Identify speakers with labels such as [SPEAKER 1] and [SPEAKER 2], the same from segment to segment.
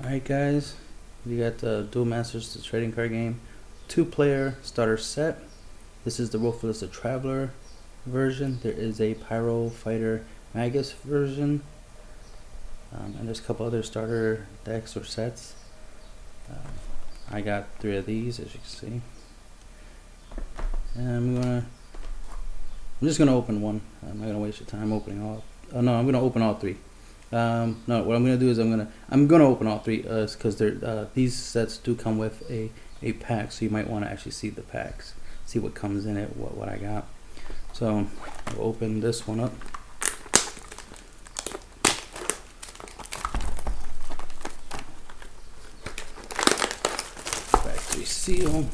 [SPEAKER 1] Alright guys, we got the Duel Mats, the trading card game, 2-player starter set. This is the Rothus the Traveler version. There is a Pyro Fighter Magus version, and there's a couple other starter decks or sets. I got 3 of these, as you can see, and I'm just gonna open one. I'm not gonna waste your time opening all. Oh no, I'm gonna open all 3. No, what I'm gonna do is I'm gonna open all 3 because these sets do come with a pack, so you might want to actually see the packs, see what comes in it, what I got. So I'll open this one up. Factory seal.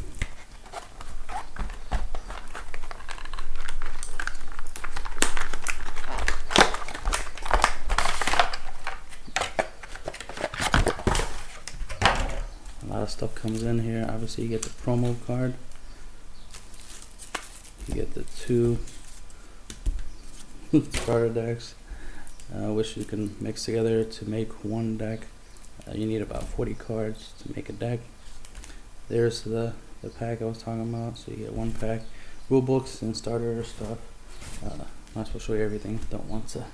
[SPEAKER 1] A lot of stuff comes in here. Obviously you get the promo card, you get the 2 starter decks, which you can mix together to make one deck. You need about 40 cards to make a deck. There's the pack I was talking about, so you get 1 pack, rule books and starter stuff. I'm not supposed to show you everything, don't want to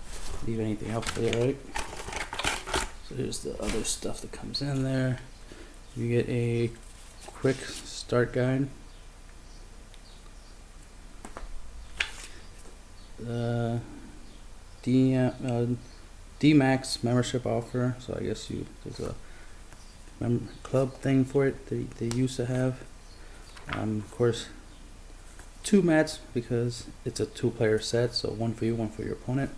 [SPEAKER 1] leave anything out for you, right? So here's the other stuff that comes in there. You get a quick start guide, D-Max membership offer, so I guess there's a club thing for it they used to have. Of course, 2 mats because it's a 2-player set, so 1 for you, 1 for your opponent.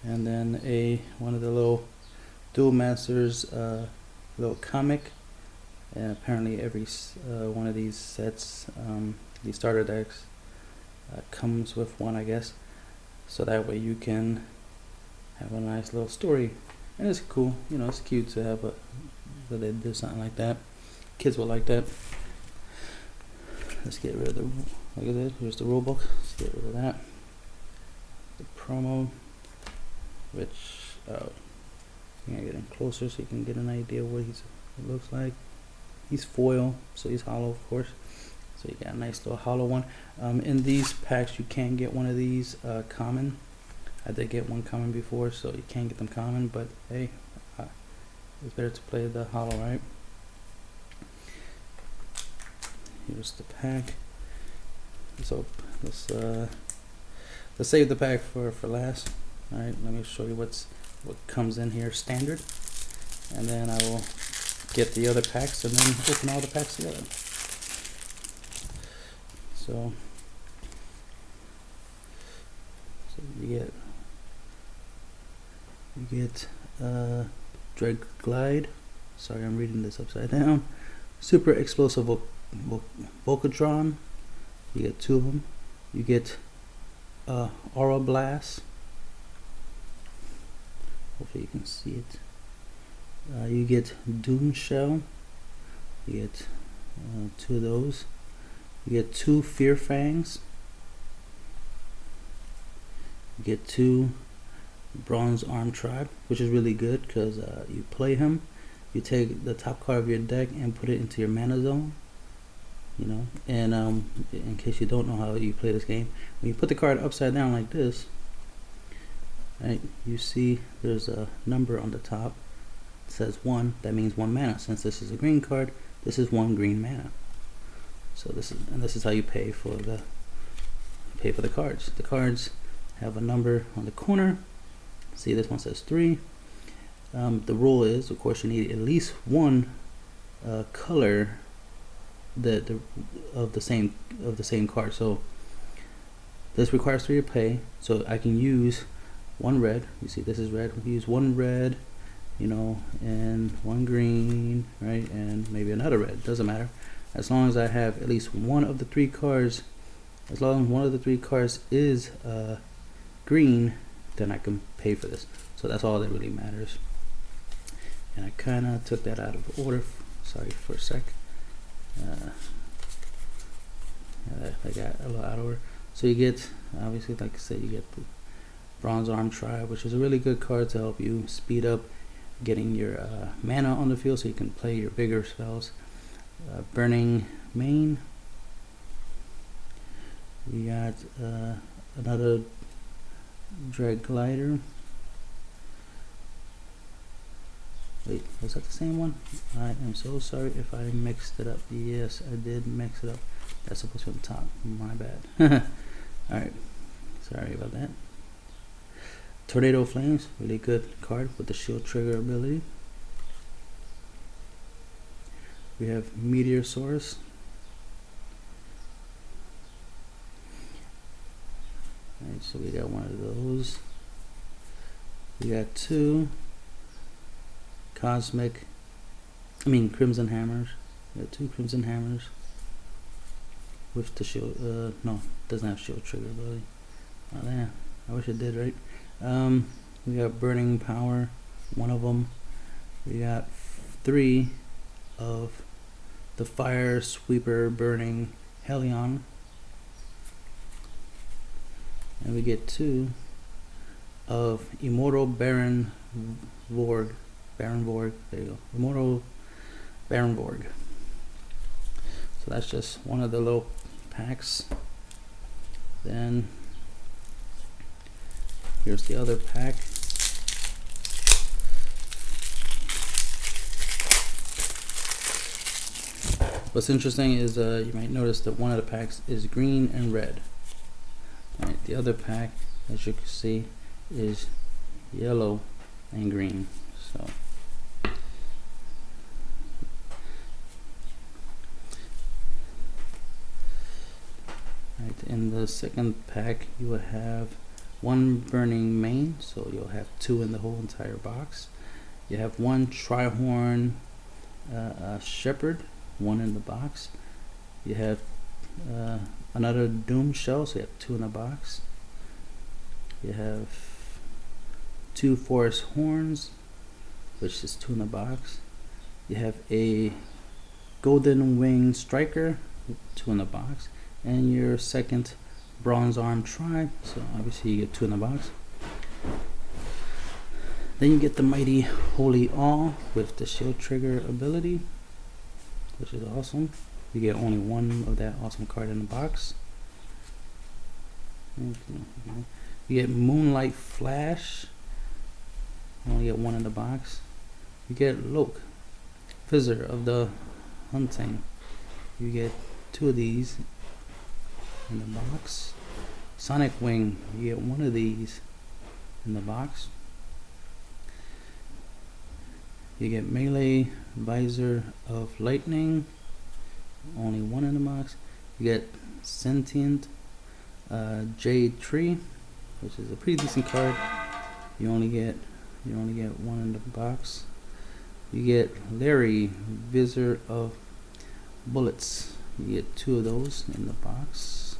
[SPEAKER 1] And then one of the little Duel Masters little comic, and apparently every one of these sets, these starter decks, comes with one, I guess, so that way you can have a nice little story. And it's cool, you know, it's cute to have that they do something like that. Kids will like that. Let's get rid of the, look at this, here's the rule book. Let's get rid of that. The promo, which I'm gonna get him closer so you can get an idea what he looks like. He's foil, so he's hollow, of course. So you got a nice little hollow one. In these packs, you can get one of these common. I did get one common before, so you can't get them common, but hey, it's better to play the hollow, right? Here's the pack. So let's save the pack for last. All right, let me show you what comes in here standard, and then I will get the other packs and then open all the packs together. So you get Drag Glide. Sorry, I'm reading this upside down. Super Explosive Volcatron. You get 2 of them. You get Aura Blast. Hopefully you can see it. You get Doom Shell. You get 2 of those. You get 2 Fear Fangs. You get 2 Bronze Arm Tribe, which is really good because you play him, you take the top card of your deck and put it into your mana zone. You know, and in case you don't know how you play this game, when you put the card upside down like this, right, you see there's a number on the top. It says 1. That means 1 mana. Since this is a green card, this is 1 green mana. So this is how you pay for the cards. The cards have a number on the corner. See, this one says 3. The rule is, of course, you need at least 1 color of the same card. So this requires 3 to play. So I can use 1 red. You see, this is red. We use 1 red, you know, and 1 green, right, and maybe another red. Doesn't matter, as long as I have at least one of the 3 cards. As long as one of the 3 cards is green, then I can pay for this. So that's all that really matters. And I kind of took that out of order. Sorry for a sec. I got a little out of order. So you get, obviously, like I said, you get the Bronze Arm Tribe, which is a really good card to help you speed up getting your mana on the field so you can play your bigger spells. Burning Main. We got another Dread Glider. Wait, was that the same one? I am so sorry if I mixed it up. Yes, I did mix it up. That's supposed to be on top. My bad. Alright, sorry about that. Tornado Flames, really good card with the shield trigger ability. We have Meteorosaurus. Alright, so we got one of those. We got two Crimson Hammers. We got two Crimson Hammers with the shield. No, doesn't have shield trigger ability. Oh damn, I wish it did, right? We got Burning Power, one of them. We got three of the Fire Sweeper Burning Helion. And we get two of Immortal Baron Vorg. There you go. Immortal Baron Vorg. So that's just one of the little packs. Then here's the other pack. What's interesting is you might notice that one of the packs is green and red. Alright, the other pack, as you can see, is yellow and green. So in the second pack you will have one Burning Main, so you'll have two in the whole entire box. You have one Trihorn Shepherd, one in the box. You have another Doom Shell, so you have two in the box. You have two Forest Horns, which is two in the box. You have a Golden Wing Striker, two in the box. And your second Bronze Arm Tribe, so obviously you get two in the box. Then you get the Mighty Holy Awe with the shield trigger ability, which is awesome. You get only one of that awesome card in the box. You get Moonlight Flash, you only get one in the box. You get Loke, Visitor of the Hunting. You get two of these in the box. Sonic Wing, you get one of these in the box. You get Melee Visor of Lightning, only one in the box. You get Sentient Jade Tree, which is a pretty decent card. You only get one in the box. You get Larry, Visor of Bullets. You get two of those in the box.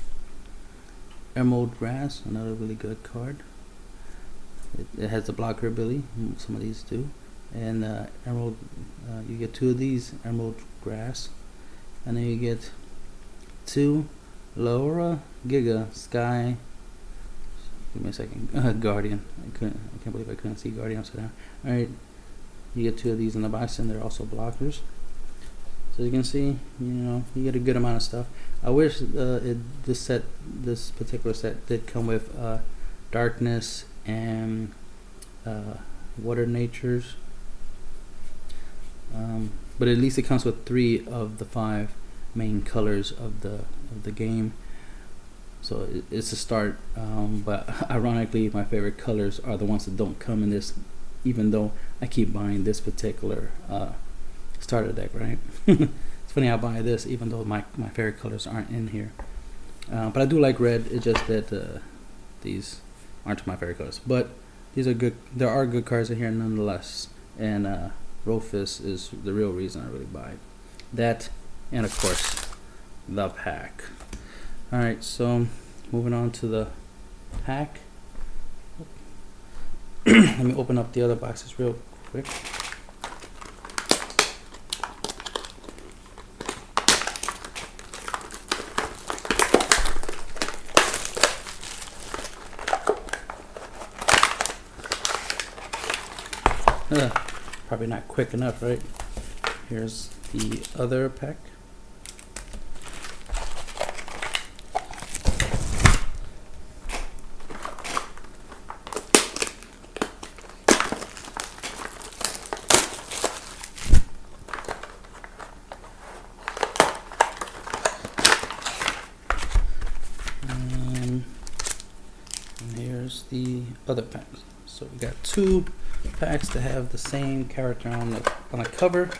[SPEAKER 1] Emerald Grass, another really good card. It has the blocker ability, some of these do. And Emerald, you get two of these Emerald Grass. And then you get two Laura Giga Sky. Give me a second. Guardian. I can't believe I couldn't see Guardian upside down. Alright. You get two of these in the box, and they're also blockers. So you can see, you get a good amount of stuff. I wish this particular set did come with Darkness and Water Natures. But at least it comes with 3 of the 5 main colors of the game. So it's a start. But ironically, my favorite colors are the ones that don't come in this, even though I keep buying this particular starter deck, right? It's funny I buy this even though my favorite colors aren't in here. But I do like red. It's just that these aren't my favorite colors. But these are good. There are good cards in here nonetheless. And Rothus is the real reason I really buy that, and of course the pack. Alright, so moving on to the pack. Let me open up the other boxes real quick. probably not quick enough, right? Here's the other pack. And here's the other packs. So we got 2 packs to have the same character on the cover,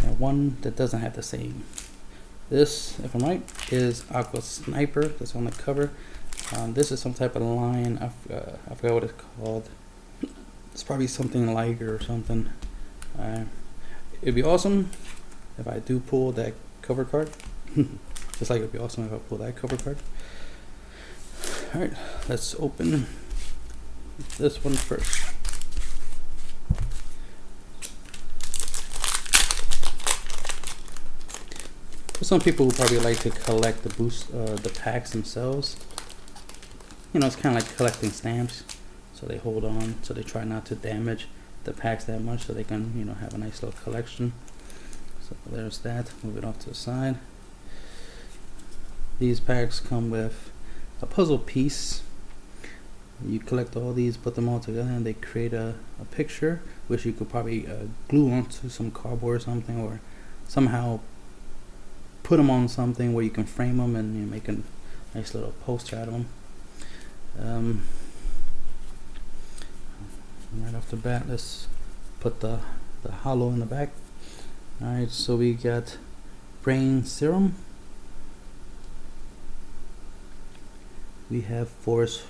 [SPEAKER 1] and 1 that doesn't have the same. This, if I'm right, is Aqua Sniper that's on the cover. This is some type of line. I forgot what it's called. It's probably something Liger or something. It'd be awesome if I do pull that cover card. Just like it'd be awesome if I pull that cover card. Alright, let's open this one first. For some people who probably like to collect the packs themselves, you know, it's kind of like collecting stamps. So they hold on, so they try not to damage the packs that much, so they can, you know, have a nice little collection. So there's that. Move it off to the side. These packs come with a puzzle piece. You collect all these, put them all together, and they create a picture, which you could probably glue onto some cardboard or something, or somehow put them on something where you can frame them and, you know, make a nice little poster out of them. Right off the bat, let's put the hollow in the back. Alright, so we got Brain Serum. We have Forest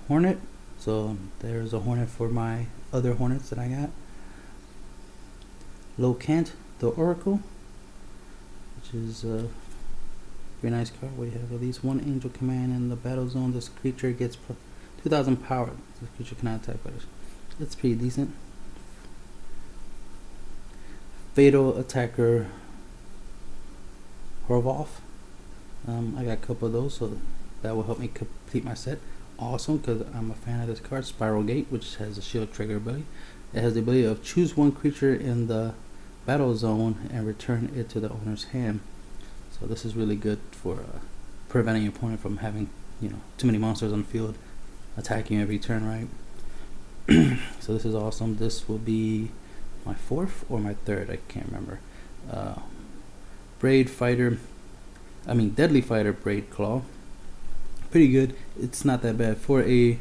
[SPEAKER 1] Hornet. So there's a Hornet for my other Hornets that I got. Locant, the Oracle, which is a very nice card. We have at least 1 Angel Command in the battle zone. This creature gets 2,000 power. This creature cannot attack others. It's pretty decent. Fatal Attacker Horvath. I got a couple of those, so that will help me complete my set. Awesome, because I'm a fan of this card. Spiral Gate, which has a shield trigger ability. It has the ability of choose 1 creature in the battle zone and return it to the owner's hand. So this is really good for preventing your opponent from having, you know, too many monsters on the field attacking every turn, right? So this is awesome. This will be my 4th or my 3rd, I can't remember. Deadly Fighter Braid Claw. Pretty good. It's not that bad for a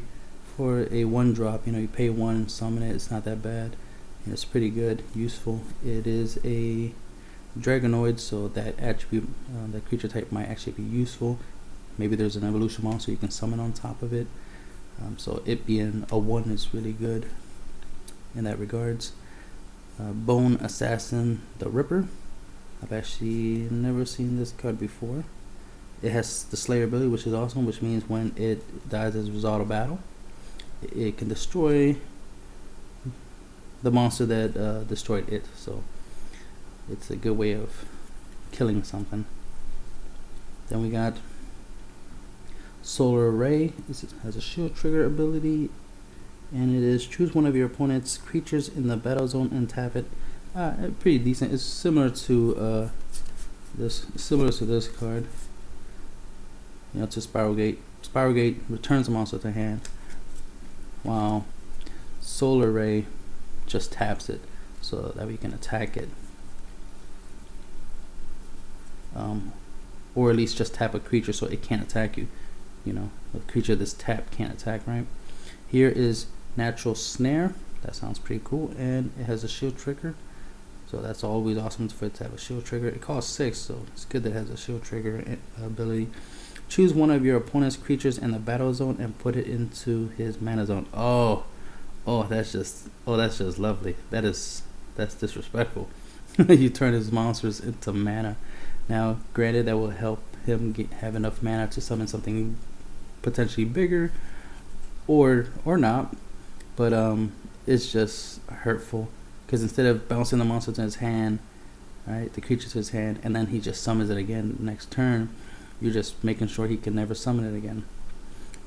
[SPEAKER 1] 1-drop. You know, you pay 1, summon it. It's not that bad. It's pretty good, useful. It is a Dragonoid, so that attribute, that creature type might actually be useful. Maybe there's an evolution monster you can summon on top of it. So it being a 1 is really good in that regards. Bone Assassin, the Ripper. I've actually never seen this card before. It has the Slayer ability, which is awesome, which means when it dies as a result of battle, it can destroy the monster that destroyed it. So it's a good way of killing something. Then we got Solar Ray. This has a shield trigger ability, and it is choose 1 of your opponent's creatures in the battle zone and tap it. Pretty decent. It's similar to this card. You know, to Spiral Gate. Spiral Gate returns the monster to hand, while Solar Ray just taps it so that we can attack it. Or at least just tap a creature so it can't attack you. You know, a creature that's tapped can't attack, right? Here is Natural Snare. That sounds pretty cool, and it has a shield trigger. So that's always awesome for it to have a shield trigger. It costs 6, so it's good that it has a shield trigger ability. Choose 1 of your opponent's creatures in the battle zone and put it into his mana zone. Oh, that's just lovely. That's disrespectful. You turn his monsters into mana. Now, granted, that will help him have enough mana to summon something potentially bigger, or not. But it's just hurtful, because instead of bouncing the monster to his hand, right, the creature to his hand, and then he just summons it again next turn, you're just making sure he can never summon it again.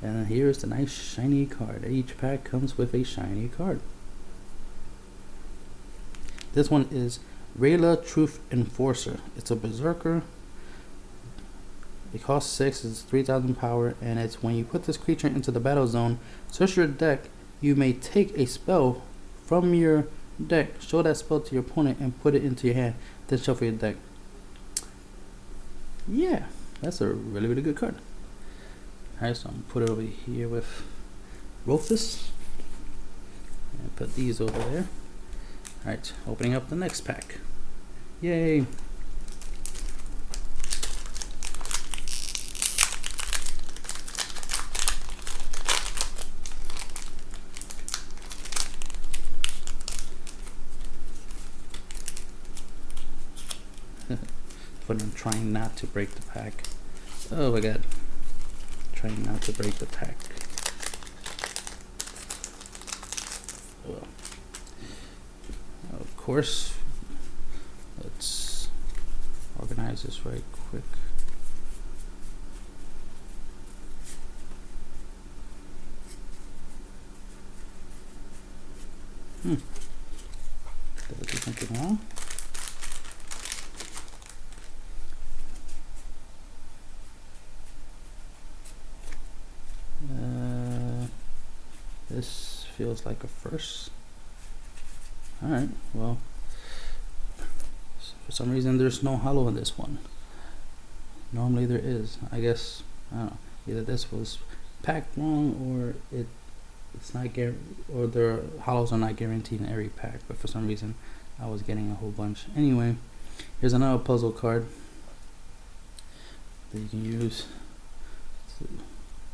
[SPEAKER 1] And then here's the nice shiny card. Each pack comes with a shiny card. This one is Rayla Truth Enforcer. It's a berserker. It costs 6, it's 3000 power, and it's when you put this creature into the battle zone, search your deck, you may take a spell from your deck, show that spell to your opponent, and put it into your hand, then shuffle your deck. Yeah, that's a really, really good card. Alright, so I'm gonna put it over here with Rothus, and put these over there. Alright, opening up the next pack. Yay! But I'm trying not to break the pack. Oh my god. Trying not to break the pack. Well, of course, let's organize this right quick. Did I do something wrong? This feels like a first. Alright, well, for some reason there's no hollow in this one. Normally there is. I guess, I don't know, either this was packed wrong, or it's not or the hollows are not guaranteed in every pack, but for some reason I was getting a whole bunch. Anyway, here's another puzzle card that you can use. So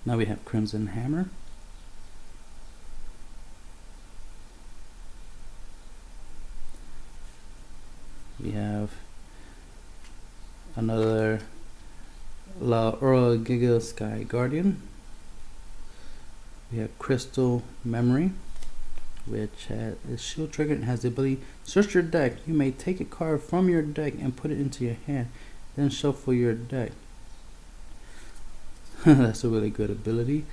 [SPEAKER 1] now we have Crimson Hammer. We have another La Giga Sky Guardian. We have Crystal Memory, which is shield triggered and has the ability search your deck. You may take a card from your deck and put it into your hand, then shuffle your deck. That's a really good ability.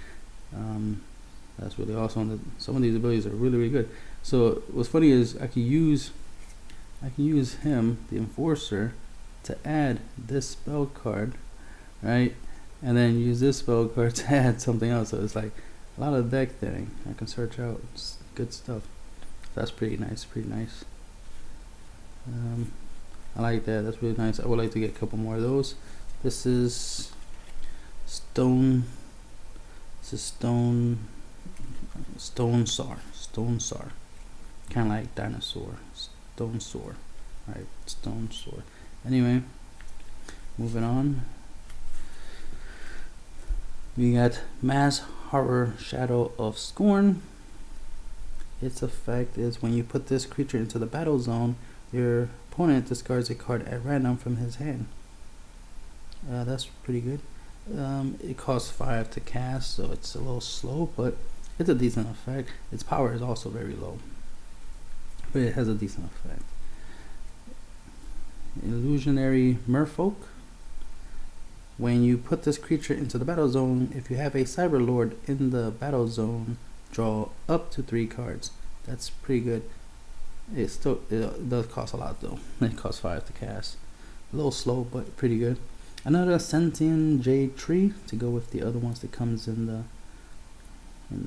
[SPEAKER 1] That's really awesome. Some of these abilities are really, really good. So what's funny is I can use him, the Enforcer, to add this spell card, right? And then use this spell card to add something else. So it's like a lot of deck thinning. I can search out. It's good stuff. That's pretty nice. Pretty nice. I like that. That's really nice. I would like to get a couple more of those. This is Stone. This is Stone Sar. Kind of like dinosaur. Stone Sword, right? Stone Sword. Anyway, moving on. We got Mass Horror Shadow of Scorn. Its effect is when you put this creature into the battle zone, your opponent discards a card at random from his hand. That's pretty good. It costs 5 to cast, so it's a little slow, but it's a decent effect. Its power is also very low, but it has a decent effect. Illusionary Merfolk. When you put this creature into the battle zone, if you have a Cyber Lord in the battle zone, draw up to 3 cards. That's pretty good. It does cost a lot though. It costs 5 to cast. A little slow, but pretty good. Another Sentient Jade Tree to go with the other ones that comes in the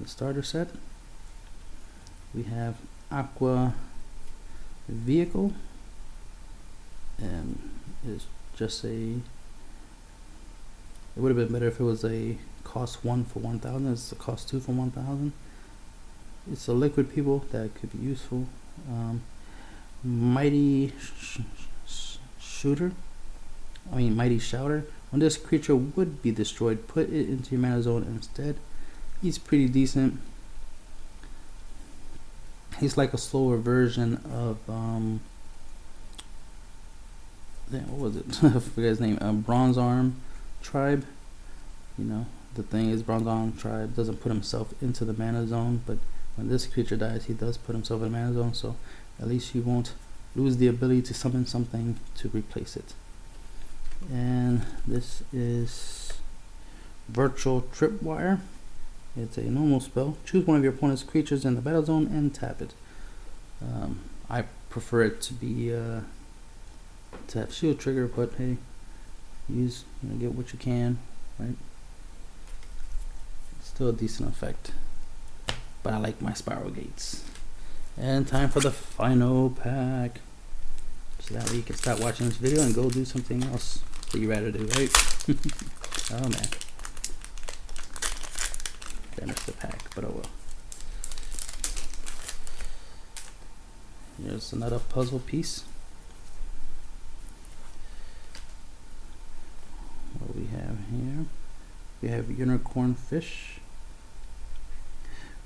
[SPEAKER 1] starter set. We have Aqua Vehicle, and it's just it would have been better if it was a cost 1 for 1,000. It's a cost 2 for 1,000. It's a liquid people that could be useful. Mighty Shooter. When this creature would be destroyed, put it into your mana zone instead. He's pretty decent. He's like a slower version of what was it? I forget his name. Bronze Arm Tribe. You know, the thing is, Bronze Arm Tribe doesn't put himself into the mana zone, but when this creature dies, he does put himself in the mana zone. So at least you won't lose the ability to summon something to replace it. And this is Virtual Tripwire. It's a normal spell. Choose one of your opponent's creatures in the battle zone and tap it. I prefer it to be to have shield trigger, but hey, use, get what you can, right? Still a decent effect, but I like my spiral gates. And time for the final pack, so that way you can stop watching this video and go do something else that you rather do, right? Oh man, I missed the pack, but oh well. Here's another puzzle piece. What do we have here? We have unicorn fish.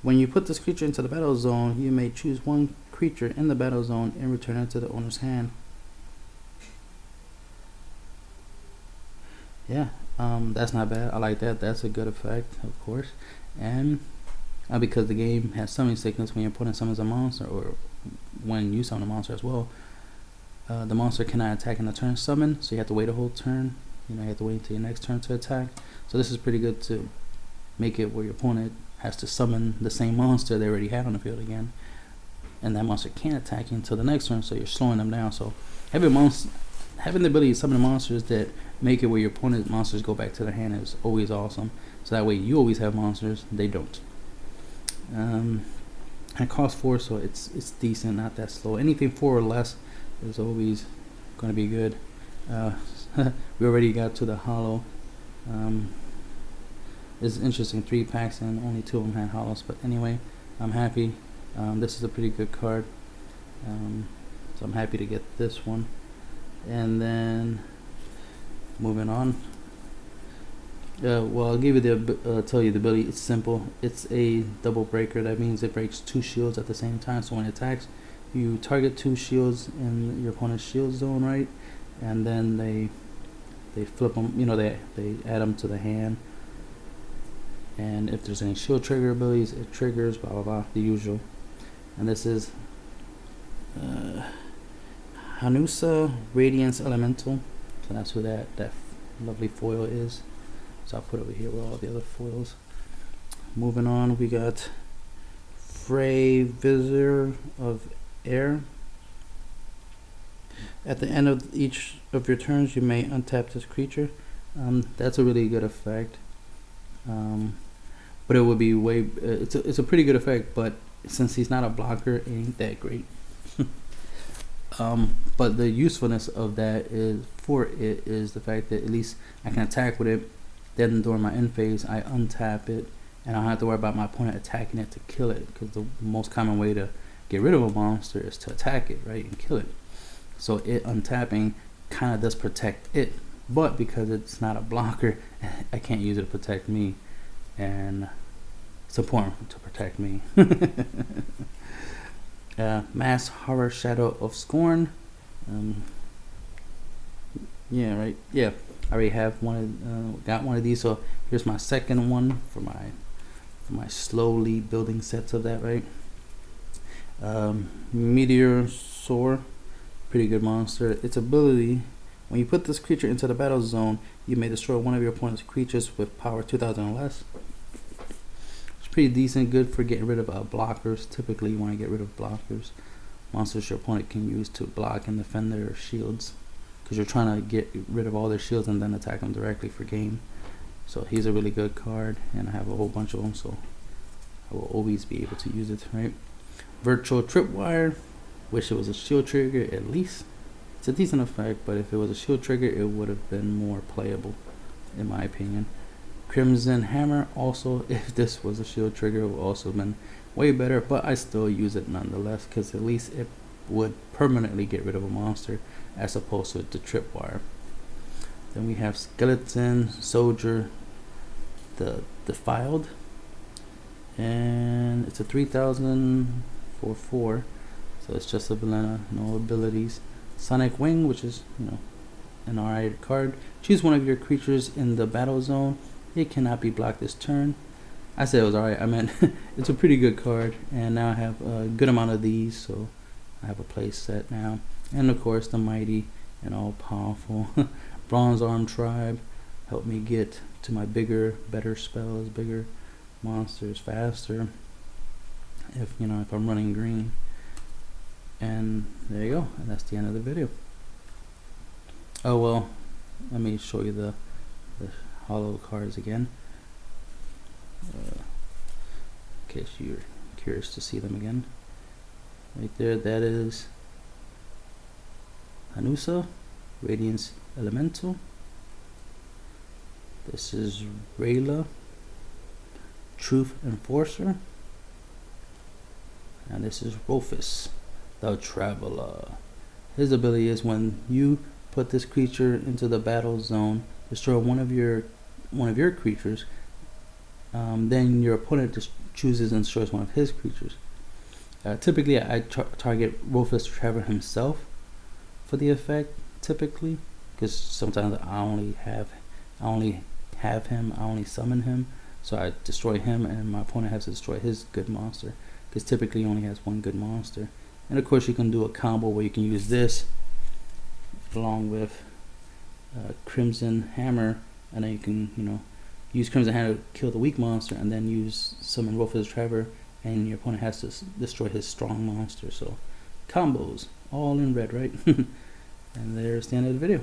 [SPEAKER 1] When you put this creature into the battle zone, you may choose one creature in the battle zone and return it to the owner's hand. Yeah, that's not bad. I like that. That's a good effect, of course. And because the game has summoning sickness when your opponent summons a monster, or when you summon a monster as well, the monster cannot attack in the turn summon, so you have to wait a whole turn. You have to wait until your next turn to attack. So this is pretty good to make it where your opponent has to summon the same monster they already had on the field again, and that monster can't attack you until the next turn, so you're slowing them down. So having the ability to summon monsters that make it where your opponent's monsters go back to their hand is always awesome. So that way you always have monsters, they don't. It costs 4, so it's decent, not that slow. Anything 4 or less is always going to be good. We already got to the hollow. It's interesting, 3 packs and only 2 of them had hollows, but anyway, I'm happy. This is a pretty good card, so I'm happy to get this one. And then moving on, well, I'll give you the tell you the ability. It's simple. It's a double breaker. That means it breaks 2 shields at the same time. So when it attacks, you target 2 shields in your opponent's shield zone, right? And then they flip them. They add them to the hand. And if there's any shield trigger abilities, it triggers, blah blah blah, the usual. And this is Hanusa Radiance Elemental. So that's who that lovely foil is. So I'll put it over here with all the other foils. Moving on, we got Frey Visitor of Air. At the end of each of your turns, you may untap this creature. That's a really good effect. But it would be way. It's a pretty good effect, but since he's not a blocker, it ain't that great. But the usefulness of that is the fact that at least I can attack with it. Then during my end phase, I untap it, and I don't have to worry about my opponent attacking it to kill it, because the most common way to get rid of a monster is to attack it, right, and kill it. So it untapping kind of does protect it, but because it's not a blocker, I can't use it to protect me, and it's important to protect me. Mass Horror Shadow of Scorn. Yeah, right. Yeah, I already have got one of these. So here's my second one for my slowly building sets of that. Right. Meteor Soar, pretty good monster. Its ability: when you put this creature into the battle zone, you may destroy one of your opponent's creatures with power 2000 or less. It's pretty decent, good for getting rid of blockers. Typically, you want to get rid of blockers, monsters your opponent can use to block and defend their shields, because you're trying to get rid of all their shields and then attack them directly for game. So he's a really good card, and I have a whole bunch of them, so I will always be able to use it, right? Virtual Tripwire. Wish it was a shield trigger at least. It's a decent effect, but if it was a shield trigger, it would have been more playable, in my opinion. Crimson Hammer, also, if this was a shield trigger, it would also have been way better, but I still use it nonetheless, because at least it would permanently get rid of a monster, as opposed to the Tripwire. Then we have Skeleton Soldier, the Defiled, and it's a 3000 for 4, so it's just a banana, no abilities. Sonic Wing, which is an alright card. Choose one of your creatures in the battle zone. It cannot be blocked this turn. I said it was alright, I meant it's a pretty good card, and now I have a good amount of these, so I have a play set now. And of course the mighty and all powerful Bronze Arm Tribe helped me get to my bigger, better spells, bigger monsters faster if if I'm running green. And there you go, and that's the end of the video. Oh well, let me show you the hollow cards again, in case you're curious to see them again. Right there, that is Hanusa, Radiance Elemental. This is Rayla, Truth Enforcer. And this is Rothus, the Traveler. His ability is when you put this creature into the battle zone, destroy one of your creatures, then your opponent just chooses and destroys one of his creatures. Typically, I target Rothus Traveler himself for the effect, typically, because sometimes I only summon him, so I destroy him, and my opponent has to destroy his good monster, because typically he only has one good monster. And of course, you can do a combo where you can use this along with Crimson Hammer, and then you can use Crimson Hammer to kill the weak monster, and then use summon Rothus Traveler, and your opponent has to destroy his strong monster. So combos all in red, right? And there's the end of the video.